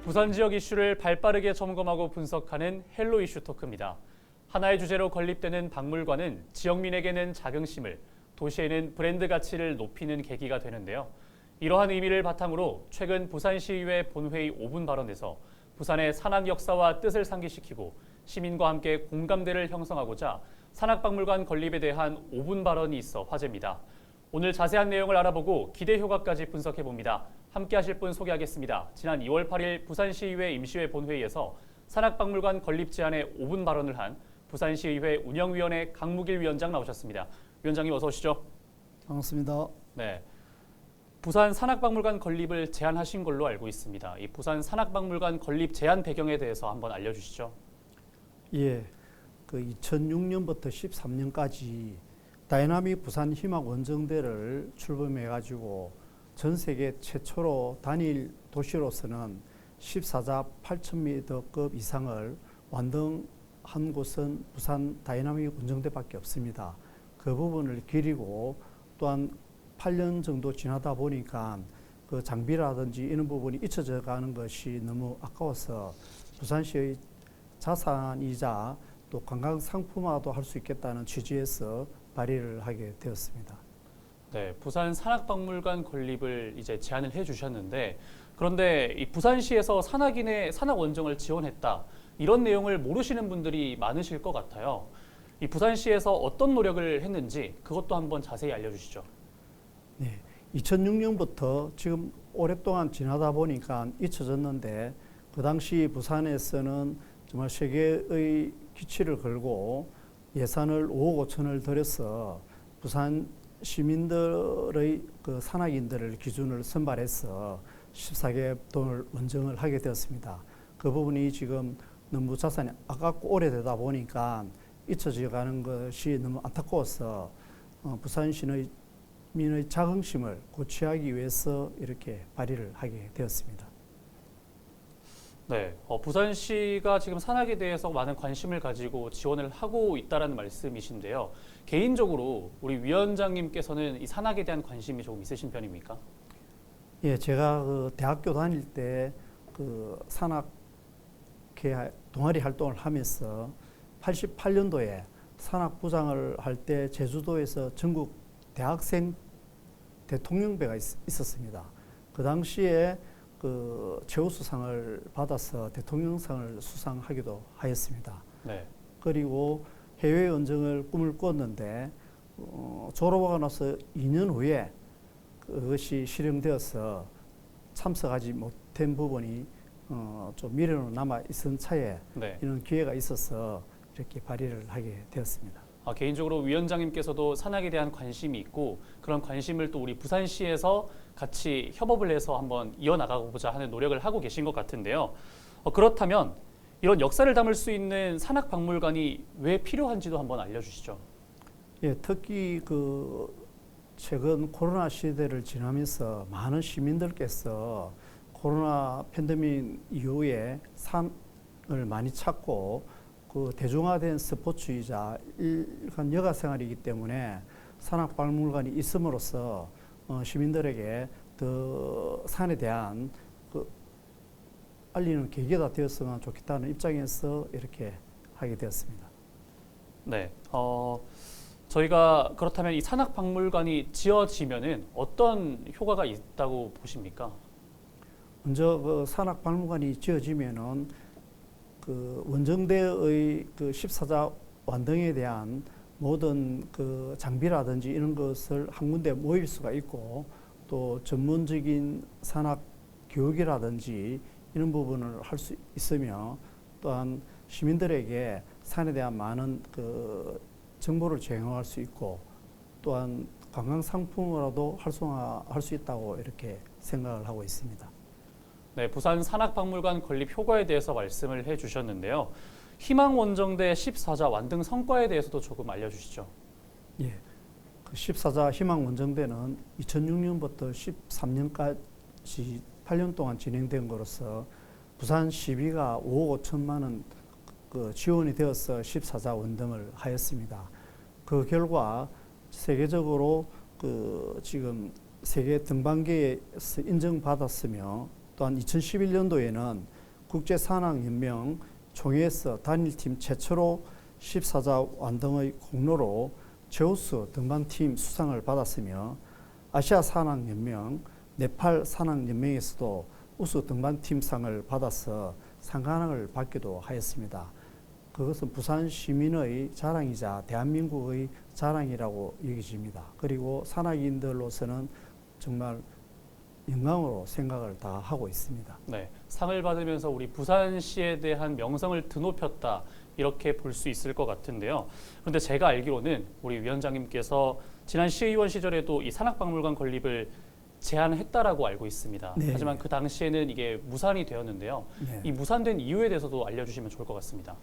부산 지역 이슈를 발빠르게 점검하고 분석하는 헬로 이슈 토크입니다. 하나의 주제로 건립되는 박물관은 지역민에게는 자긍심을, 도시에는 브랜드 가치를 높이는 계기가 되는데요. 이러한 의미를 바탕으로 최근 부산시의회 본회의 5분 발언에서 부산의 산악 역사와 뜻을 상기시키고 시민과 함께 공감대를 형성하고자 산악박물관 건립에 대한 5분 발언이 있어 화제입니다. 오늘 자세한 내용을 알아보고 기대 효과까지 분석해봅니다. 함께 하실 분 소개하겠습니다. 지난 2월 8일 부산시의회 임시회 본회의에서 산악박물관 건립 제안에 5분 발언을 한 부산시의회 운영위원회 강무길 위원장 나오셨습니다. 위원장님 어서 오시죠. 반갑습니다. 네, 부산 산악박물관 건립을 제안하신 걸로 알고 있습니다. 이 부산 산악박물관 건립 제안 배경에 대해서 한번 알려주시죠. 예, 그 2006년부터 13년까지 다이나믹 부산 희망 원정대를 출범해가지고 전 세계 최초로 단일 도시로서는 14자 8,000m급 이상을 완등한 곳은 부산 다이나믹 원정대밖에 없습니다. 그 부분을 기리고 또한 8년 정도 지나다 보니까 그 장비라든지 이런 부분이 잊혀져 가는 것이 너무 아까워서 부산시의 자산이자 또 관광 상품화도 할 수 있겠다는 취지에서 발의를 하게 되었습니다. 네, 부산 산악박물관 건립을 이제 제안을 해주셨는데, 그런데 이 부산시에서 산악인의 산악 원정을 지원했다, 이런 내용을 모르시는 분들이 많으실 것 같아요. 이 부산시에서 어떤 노력을 했는지 그것도 한번 자세히 알려주시죠. 네, 2006년부터 지금 오랫동안 지나다 보니까 잊혀졌는데 그 당시 부산에서는 정말 세계의 기치를 걸고 예산을 5억 5천을 들여서 부산 시민들의 그 산악인들을 기준을 선발해서 14개 돈을 원정을 하게 되었습니다. 그 부분이 지금 너무 자산이 아깝고 오래되다 보니까 잊혀져 가는 것이 너무 안타까워서 부산시의 민의 자긍심을 고취하기 위해서 이렇게 발의를 하게 되었습니다. 네, 부산시가 지금 산악에 대해서 많은 관심을 가지고 지원을 하고 있다는 말씀이신데요. 개인적으로 우리 위원장님께서는 이 산악에 대한 관심이 조금 있으신 편입니까? 예, 제가 그 대학교 다닐 때 그 산악 동아리 활동을 하면서 88년도에 산악부장을 할 때 제주도에서 전국 대학생 대통령배가 있었습니다. 그 당시에 그 최우수상을 받아서 대통령상을 수상하기도 하였습니다. 네. 그리고 해외 원정을 꿈을 꿨는데 졸업하고 나서 2년 후에 그것이 실행되어서 참석하지 못한 부분이 좀 미련으로 남아 있은 차에 네. 이런 기회가 있어서 이렇게 발의를 하게 되었습니다. 개인적으로 위원장님께서도 산악에 대한 관심이 있고 그런 관심을 또 우리 부산시에서 같이 협업을 해서 한번 이어나가고자 하는 노력을 하고 계신 것 같은데요. 그렇다면 이런 역사를 담을 수 있는 산악박물관이 왜 필요한지도 한번 알려주시죠. 예, 특히 그 최근 코로나 시대를 지나면서 많은 시민들께서 코로나 팬데믹 이후에 산을 많이 찾고 그 대중화된 스포츠이자 일간 여가 생활이기 때문에 산악박물관이 있음으로써 시민들에게 더 산에 대한 그 알리는 계기가 되었으면 좋겠다는 입장에서 이렇게 하게 되었습니다. 네, 저희가 그렇다면 이 산악박물관이 지어지면은 어떤 효과가 있다고 보십니까? 먼저 그 산악박물관이 지어지면은 그 원정대의 그 14자 완등에 대한 모든 그 장비라든지 이런 것을 한 군데 모일 수가 있고 또 전문적인 산악 교육이라든지 이런 부분을 할 수 있으며 또한 시민들에게 산에 대한 많은 그 정보를 제공할 수 있고 또한 관광 상품으로도 활성화할 수 있다고 이렇게 생각을 하고 있습니다. 네, 부산 산악박물관 건립 효과에 대해서 말씀을 해주셨는데요. 희망원정대 14자 완등 성과에 대해서도 조금 알려주시죠. 예, 그 14자 희망원정대는 2006년부터 13년까지 8년 동안 진행된 것으로서 부산 시비가 5억 5천만 원 그 지원이 되어서 14자 원등을 하였습니다. 그 결과 세계적으로 그 지금 세계 등반계에서 인정받았으며 또한 2011년도에는 국제산악연맹 총회에서 단일팀 최초로 14자 완등의 공로로 제우스 등반팀 수상을 받았으며 아시아 산악연맹, 네팔 산악연맹에서도 우수 등반팀상을 받아서 상관왕을 받기도 하였습니다. 그것은 부산 시민의 자랑이자 대한민국의 자랑이라고 여겨집니다. 그리고 산악인들로서는 정말 영광으로 생각을 다 하고 있습니다. 네, 상을 받으면서 우리 부산시에 대한 명성을 드높였다 이렇게 볼 수 있을 것 같은데요. 그런데 제가 알기로는 우리 위원장님께서 지난 시의원 시절에도 이 산악박물관 건립을 제안했다라고 알고 있습니다. 네. 하지만 그 당시에는 이게 무산이 되었는데요. 네. 이 무산된 이유에 대해서도 알려주시면 좋을 것 같습니다.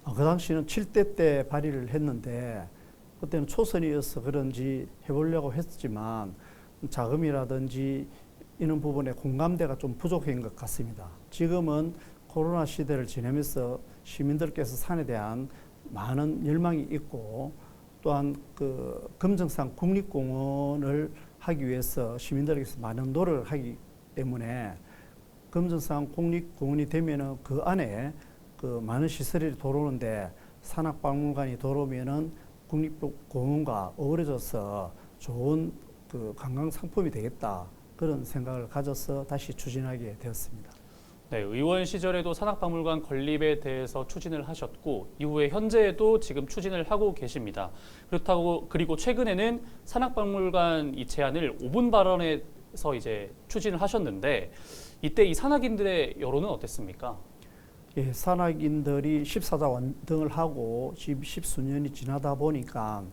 그 당시는 7대 때 발의를 했는데 그때는 초선이어서 그런지 해보려고 했지만 자금이라든지 이런 부분에 공감대가 좀 부족한 것 같습니다. 지금은 코로나 시대를 지내면서 시민들께서 산에 대한 많은 열망이 있고 또한 그 금정산 국립공원을 하기 위해서 시민들께서 많은 노력을 하기 때문에 금정산 국립공원이 되면은 그 안에 그 많은 시설이 들어오는데 산악박물관이 들어오면은 국립공원과 어우러져서 좋은 그 관광 상품이 되겠다 그런 생각을 가져서 다시 추진하게 되었습니다. 네, 의원 시절에도 산악박물관 건립에 대해서 추진을 하셨고 이후에 현재에도 지금 추진을 하고 계십니다. 그리고 최근에는 산악박물관 이 제안을 5분 발언에서 이제 추진을 하셨는데 이때 이 산악인들의 여론은 어땠습니까? 예, 산악인들이 14자 완등을 하고 지금 10수년이 지나다 보니까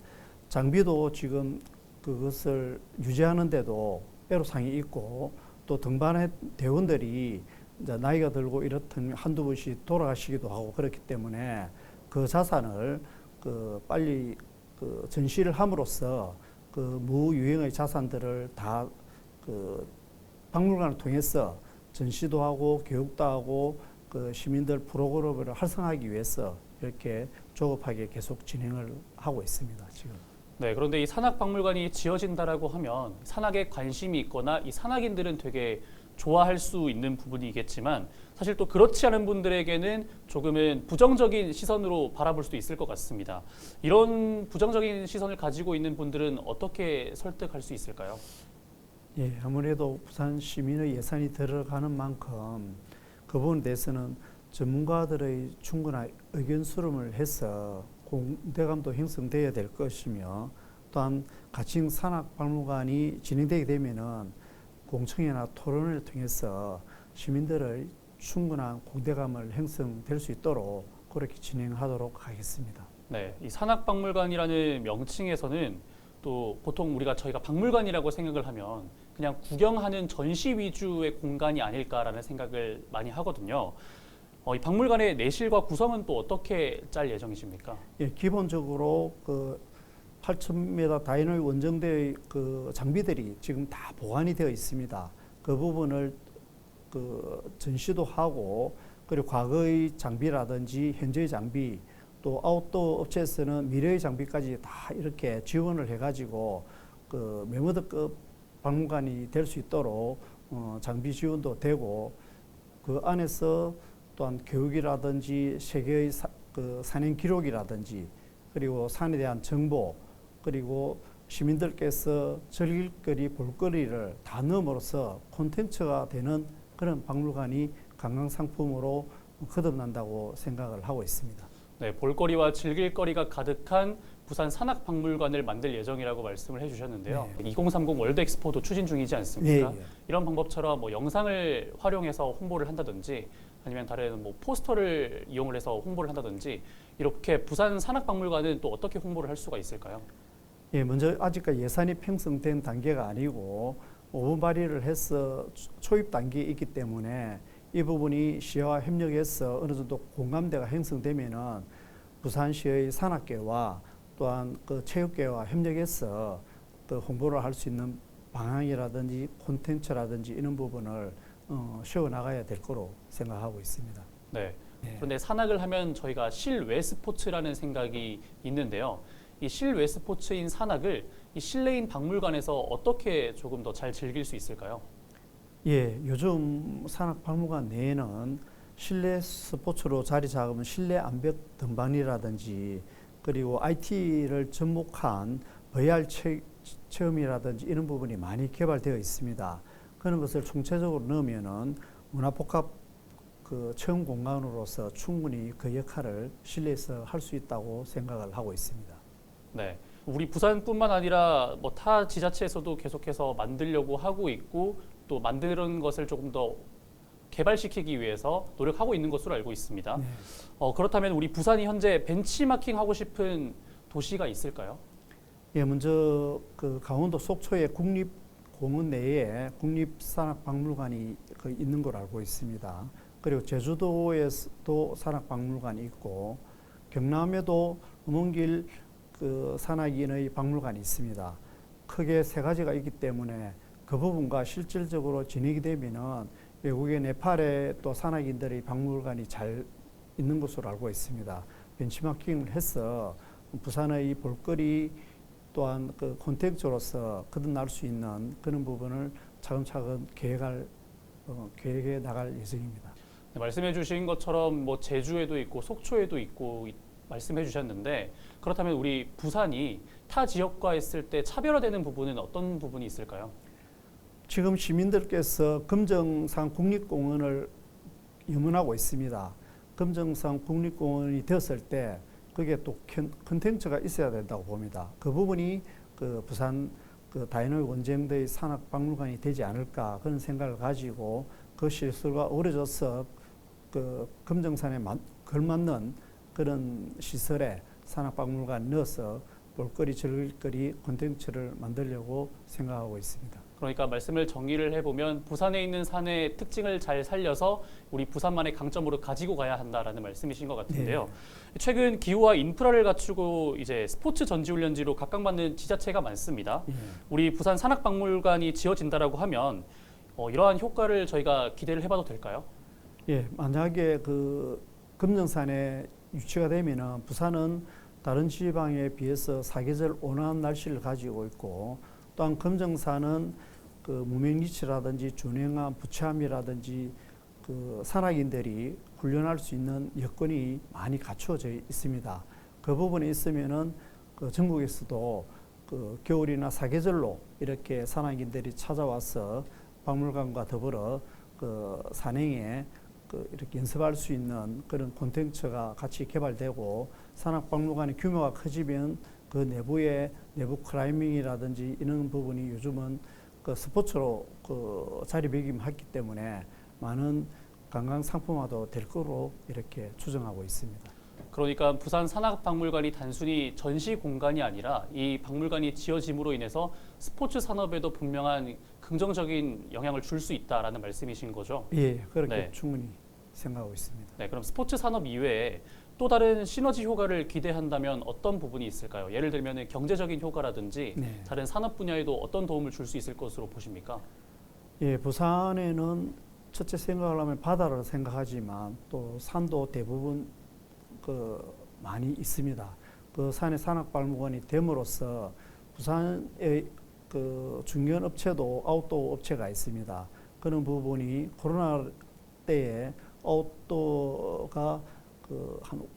장비도 지금 그것을 유지하는데도 애로사항이 있고 또 등반의 대원들이 이제 나이가 들고 이렇든 한두 번씩 돌아가시기도 하고 그렇기 때문에 그 자산을 그 빨리 그 전시를 함으로써 그 무유형의 자산들을 다 그 박물관을 통해서 전시도 하고 교육도 하고 그 시민들 프로그램을 활성화하기 위해서 이렇게 조급하게 계속 진행을 하고 있습니다. 지금. 네, 그런데 이 산악박물관이 지어진다라고 하면 산악에 관심이 있거나 이 산악인들은 되게 좋아할 수 있는 부분이겠지만 사실 또 그렇지 않은 분들에게는 조금은 부정적인 시선으로 바라볼 수도 있을 것 같습니다. 이런 부정적인 시선을 가지고 있는 분들은 어떻게 설득할 수 있을까요? 예, 아무래도 부산 시민의 예산이 들어가는 만큼 그 부분에 대해서는 전문가들의 충분한 의견 수렴을 해서 공대감도 형성되어야 될 것이며 또한 가칭 산악박물관이 진행되게 되면은 공청회나 토론을 통해서 시민들의 충분한 공대감을 형성될 수 있도록 그렇게 진행하도록 하겠습니다. 네, 이 산악박물관이라는 명칭에서는 또 보통 저희가 박물관이라고 생각을 하면 그냥 구경하는 전시 위주의 공간이 아닐까라는 생각을 많이 하거든요. 이 박물관의 내실과 구성은 또 어떻게 짤 예정이십니까? 예, 기본적으로 그 8,000m 다이너믹 원정대의 그 장비들이 지금 다 보관이 되어 있습니다. 그 부분을 그 전시도 하고 그리고 과거의 장비라든지 현재의 장비 또 아웃도어 업체에서는 미래의 장비까지 다 이렇게 지원을 해가지고 그 메모드급 박물관이 될 수 있도록 장비 지원도 되고 그 안에서 또한 교육이라든지 세계의 그 산행 기록이라든지 그리고 산에 대한 정보 그리고 시민들께서 즐길 거리 볼거리를 다 넣음으로써 콘텐츠가 되는 그런 박물관이 관광상품으로 거듭난다고 생각을 하고 있습니다. 네, 볼거리와 즐길거리가 가득한 부산 산악박물관을 만들 예정이라고 말씀을 해주셨는데요. 네. 2030 월드 엑스포도 추진 중이지 않습니까? 네, 네. 이런 방법처럼 뭐 영상을 활용해서 홍보를 한다든지 아니면 다른 뭐 포스터를 이용을 해서 홍보를 한다든지 이렇게 부산 산악박물관은 또 어떻게 홍보를 할 수가 있을까요? 예, 먼저 아직까지 예산이 편성된 단계가 아니고 5분 발의를 해서 초입 단계에 있기 때문에 이 부분이 시와 협력해서 어느 정도 공감대가 형성되면은 부산시의 산악계와 또한 그 체육계와 협력해서 또 홍보를 할 수 있는 방향이라든지 콘텐츠라든지 이런 부분을 세워 나가야 될 거로 생각하고 있습니다. 네. 네. 그런데 산악을 하면 저희가 실외 스포츠라는 생각이 있는데요. 이 실외 스포츠인 산악을 이 실내인 박물관에서 어떻게 조금 더 잘 즐길 수 있을까요? 예, 요즘 산악박물관 내에는 실내 스포츠로 자리 잡으면 실내 암벽 등반이라든지 그리고 IT를 접목한 VR 체험이라든지 이런 부분이 많이 개발되어 있습니다. 그런 것을 총체적으로 넣으면은 문화복합 그 체험 공간으로서 충분히 그 역할을 실내에서 할 수 있다고 생각을 하고 있습니다. 네. 우리 부산뿐만 아니라 뭐 타 지자체에서도 계속해서 만들려고 하고 있고 또 만드는 것을 조금 더 개발시키기 위해서 노력하고 있는 것으로 알고 있습니다. 네. 그렇다면 우리 부산이 현재 벤치마킹 하고 싶은 도시가 있을까요? 예, 먼저 그 강원도 속초의 국립공원 내에 국립산악박물관이 그 있는 걸 알고 있습니다. 그리고 제주도에도 산악박물관이 있고 경남에도 음원길 그 산악인의 박물관이 있습니다. 크게 세 가지가 있기 때문에 그 부분과 실질적으로 진행이 되면은 외국의 네팔에 또 산악인들의 박물관이 잘 있는 것으로 알고 있습니다. 벤치마킹을 해서 부산의 볼거리 또한 그 콘텐츠로서 거듭날 수 있는 그런 부분을 차근차근 계획해 나갈 예정입니다. 네, 말씀해 주신 것처럼 뭐 제주에도 있고 속초에도 있고 말씀해 주셨는데 그렇다면 우리 부산이 타 지역과 했을 때 차별화되는 부분은 어떤 부분이 있을까요? 지금 시민들께서 금정산 국립공원을 염원하고 있습니다. 금정산 국립공원이 되었을 때 그게 또 컨텐츠가 있어야 된다고 봅니다. 그 부분이 그 부산 그 다이노믹 원정대의 산악박물관이 되지 않을까 그런 생각을 가지고 그 시설과 어우러져서 그 금정산에 걸맞는 그런 시설에 산악박물관 넣어서 볼거리, 즐길거리 콘텐츠를 만들려고 생각하고 있습니다. 그러니까 말씀을 정리를 해보면 부산에 있는 산의 특징을 잘 살려서 우리 부산만의 강점으로 가지고 가야 한다라는 말씀이신 것 같은데요. 네. 최근 기후와 인프라를 갖추고 이제 스포츠 전지훈련지로 각광받는 지자체가 많습니다. 예. 우리 부산 산악박물관이 지어진다라고 하면 이러한 효과를 저희가 기대를 해봐도 될까요? 예, 만약에 그 금정산에 유치가 되면은 부산은 다른 지방에 비해서 사계절 온화한 날씨를 가지고 있고 또한 금정산은 그 무명리치라든지 준행암, 부채암이라든지 그 산악인들이 훈련할 수 있는 여건이 많이 갖추어져 있습니다. 그 부분에 있으면은 그 전국에서도 그 겨울이나 사계절로 이렇게 산악인들이 찾아와서 박물관과 더불어 그 산행에 그 이렇게 연습할 수 있는 그런 콘텐츠가 같이 개발되고 산악박물관의 규모가 커지면 그 내부에 내부 클라이밍이라든지 이런 부분이 요즘은 그 스포츠로 그 자리매김했기 때문에 많은 관광 상품화도 될 거로 이렇게 추정하고 있습니다. 그러니까 부산 산악박물관이 단순히 전시 공간이 아니라 이 박물관이 지어짐으로 인해서 스포츠 산업에도 분명한 긍정적인 영향을 줄 수 있다라는 말씀이신 거죠? 예, 그렇게 네. 충분히 생각하고 있습니다. 네, 그럼 스포츠 산업 이외에 또 다른 시너지 효과를 기대한다면 어떤 부분이 있을까요? 예를 들면 경제적인 효과라든지 네. 다른 산업 분야에도 어떤 도움을 줄 수 있을 것으로 보십니까? 예, 부산에는 첫째 생각을 하면 바다를 생각하지만 또 산도 대부분 그 많이 있습니다. 그 산에 산악박물관이 됨으로써 부산의 그 중견 업체도 아웃도어 업체가 있습니다. 그런 부분이 코로나 때에 아웃도어가 그 한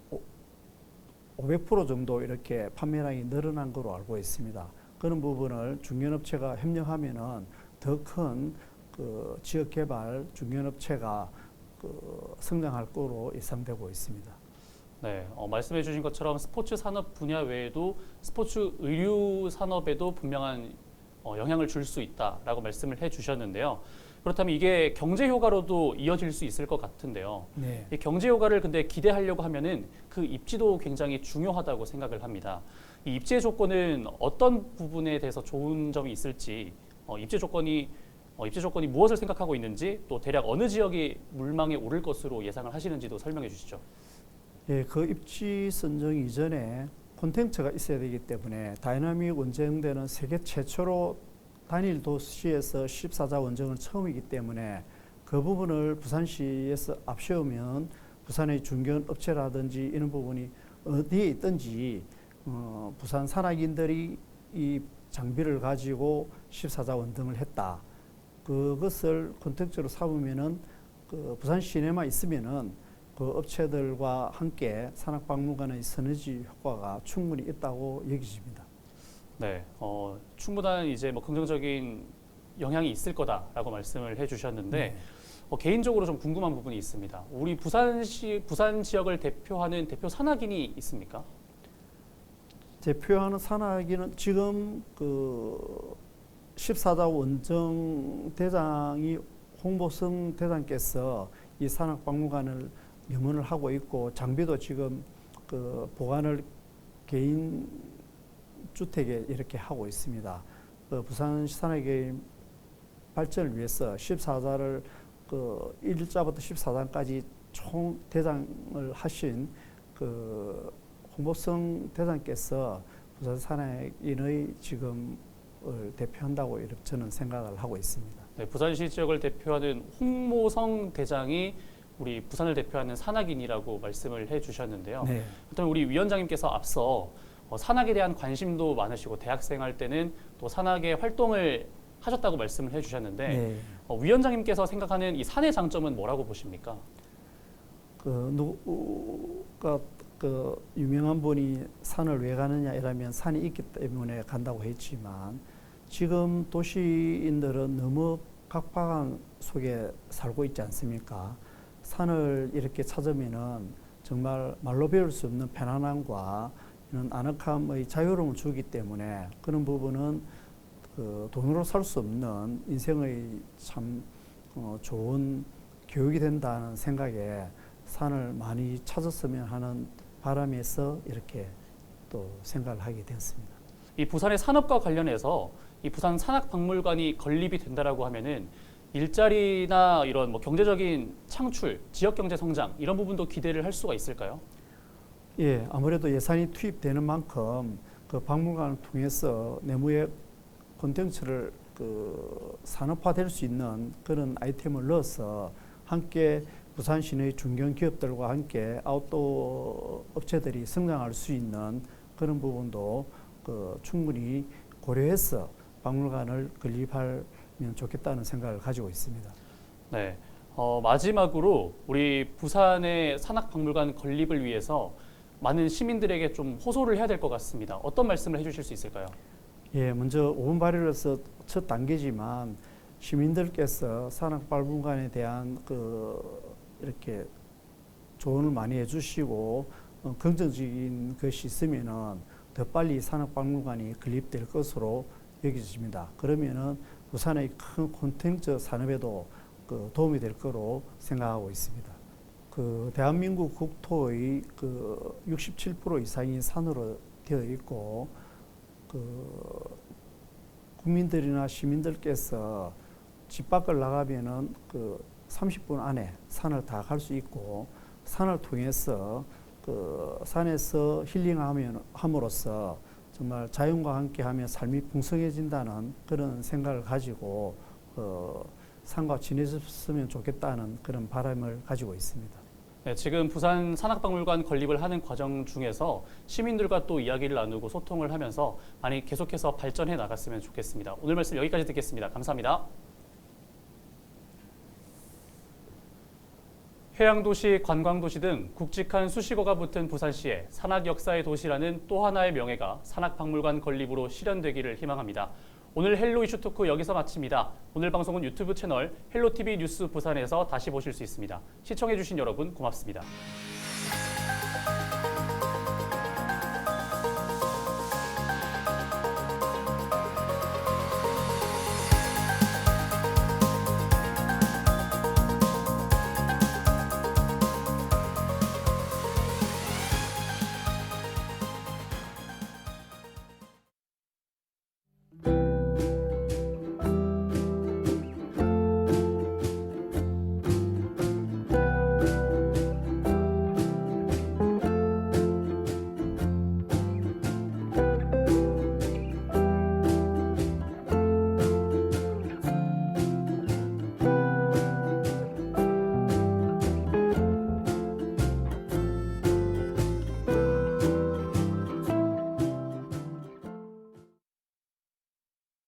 500% 정도 이렇게 판매량이 늘어난 걸로 알고 있습니다. 그런 부분을 중견업체가 협력하면은 더 큰 그 지역 개발 중견업체가 그 성장할 거로 예상되고 있습니다. 네, 말씀해 주신 것처럼 스포츠 산업 분야 외에도 스포츠 의류 산업에도 분명한 영향을 줄 수 있다라고 말씀을 해 주셨는데요. 그렇다면 이게 경제 효과로도 이어질 수 있을 것 같은데요. 네. 이 경제 효과를 근데 기대하려고 하면은 그 입지도 굉장히 중요하다고 생각을 합니다. 이 입지의 조건은 어떤 부분에 대해서 좋은 점이 있을지, 입지 조건이 무엇을 생각하고 있는지, 또 대략 어느 지역이 물망에 오를 것으로 예상을 하시는지도 설명해 주시죠. 예, 그 입지 선정 이전에 콘텐츠가 있어야 되기 때문에 다이나믹 원정대는 세계 최초로 단일 도시에서 14자 원정은 처음이기 때문에 그 부분을 부산시에서 앞세우면 부산의 중견 업체라든지 이런 부분이 어디에 있든지 부산 산악인들이 이 장비를 가지고 14자 원정을 했다. 그것을 콘텐츠로 삼으면은 그 부산 시내만 있으면은 그 업체들과 함께 산악박물관의 시너지 효과가 충분히 있다고 여기집니다. 네, 충분한 이제 뭐 긍정적인 영향이 있을 거다라고 말씀을 해주셨는데 네. 개인적으로 좀 궁금한 부분이 있습니다. 우리 부산 지역을 대표하는 대표 산악인이 있습니까? 대표하는 산악인은 지금 그 14자 원정 대장이 홍보성 대장께서 이 산악박물관을 염원을 하고 있고 장비도 지금 그 보관을 개인 주택에 이렇게 하고 있습니다. 그 부산 산악의 발전을 위해서 14자를 그 1자부터 14자까지 총 대장을 하신 그 홍보성 대장께서 부산 산악인의 지금을 대표한다고 이렇게 저는 생각을 하고 있습니다. 네, 부산시 지역을 대표하는 홍모성 대장이 우리 부산을 대표하는 산악인이라고 말씀을 해주셨는데요. 네. 그렇다면 우리 위원장님께서 앞서 산악에 대한 관심도 많으시고 대학생활 때는 또 산악의 활동을 하셨다고 말씀을 해주셨는데 네. 위원장님께서 생각하는 이 산의 장점은 뭐라고 보십니까? 그 누가 그 유명한 분이 산을 왜 가느냐 이라면 산이 있기 때문에 간다고 했지만 지금 도시인들은 너무 각박한 속에 살고 있지 않습니까? 산을 이렇게 찾으면은 정말 말로 배울 수 없는 편안함과 이런 아늑함의 자유로움을 주기 때문에 그런 부분은 그 돈으로 살 수 없는 인생의 참 좋은 교육이 된다는 생각에 산을 많이 찾았으면 하는 바람에서 이렇게 또 생각을 하게 되었습니다. 이 부산의 산업과 관련해서 이 부산 산악박물관이 건립이 된다라고 하면은 일자리나 이런 뭐 경제적인 창출, 지역 경제 성장 이런 부분도 기대를 할 수가 있을까요? 예, 아무래도 예산이 투입되는 만큼 그 박물관을 통해서 내부의 콘텐츠를 그 산업화될 수 있는 그런 아이템을 넣어서 함께 부산 시내의 중견 기업들과 함께 아웃도어 업체들이 성장할 수 있는 그런 부분도 그 충분히 고려해서 박물관을 건립하면 좋겠다는 생각을 가지고 있습니다. 네. 마지막으로 우리 부산의 산악박물관 건립을 위해서 많은 시민들에게 좀 호소를 해야 될 것 같습니다. 어떤 말씀을 해주실 수 있을까요? 예, 먼저 5분 발의로서 첫 단계지만 시민들께서 산악박물관에 대한 그 이렇게 조언을 많이 해주시고 긍정적인 것이 있으면은 더 빨리 산악박물관이 건립될 것으로 여겨집니다. 그러면은 부산의 큰 콘텐츠 산업에도 그 도움이 될 거로 생각하고 있습니다. 그 대한민국 국토의 그 67% 이상이 산으로 되어 있고 그 국민들이나 시민들께서 집 밖을 나가면은 그 30분 안에 산을 다 갈 수 있고 산을 통해서 그 산에서 힐링함으로써 정말 자연과 함께하며 삶이 풍성해진다는 그런 생각을 가지고 산과 지내셨으면 좋겠다는 그런 바람을 가지고 있습니다. 네, 지금 부산 산악박물관 건립을 하는 과정 중에서 시민들과 또 이야기를 나누고 소통을 하면서 많이 계속해서 발전해 나갔으면 좋겠습니다. 오늘 말씀 여기까지 듣겠습니다. 감사합니다. 해양도시, 관광도시 등 굵직한 수식어가 붙은 부산시의 산악 역사의 도시라는 또 하나의 명예가 산악박물관 건립으로 실현되기를 희망합니다. 오늘 헬로 이슈 토크 여기서 마칩니다. 오늘 방송은 유튜브 채널 헬로TV 뉴스 부산에서 다시 보실 수 있습니다. 시청해주신 여러분 고맙습니다.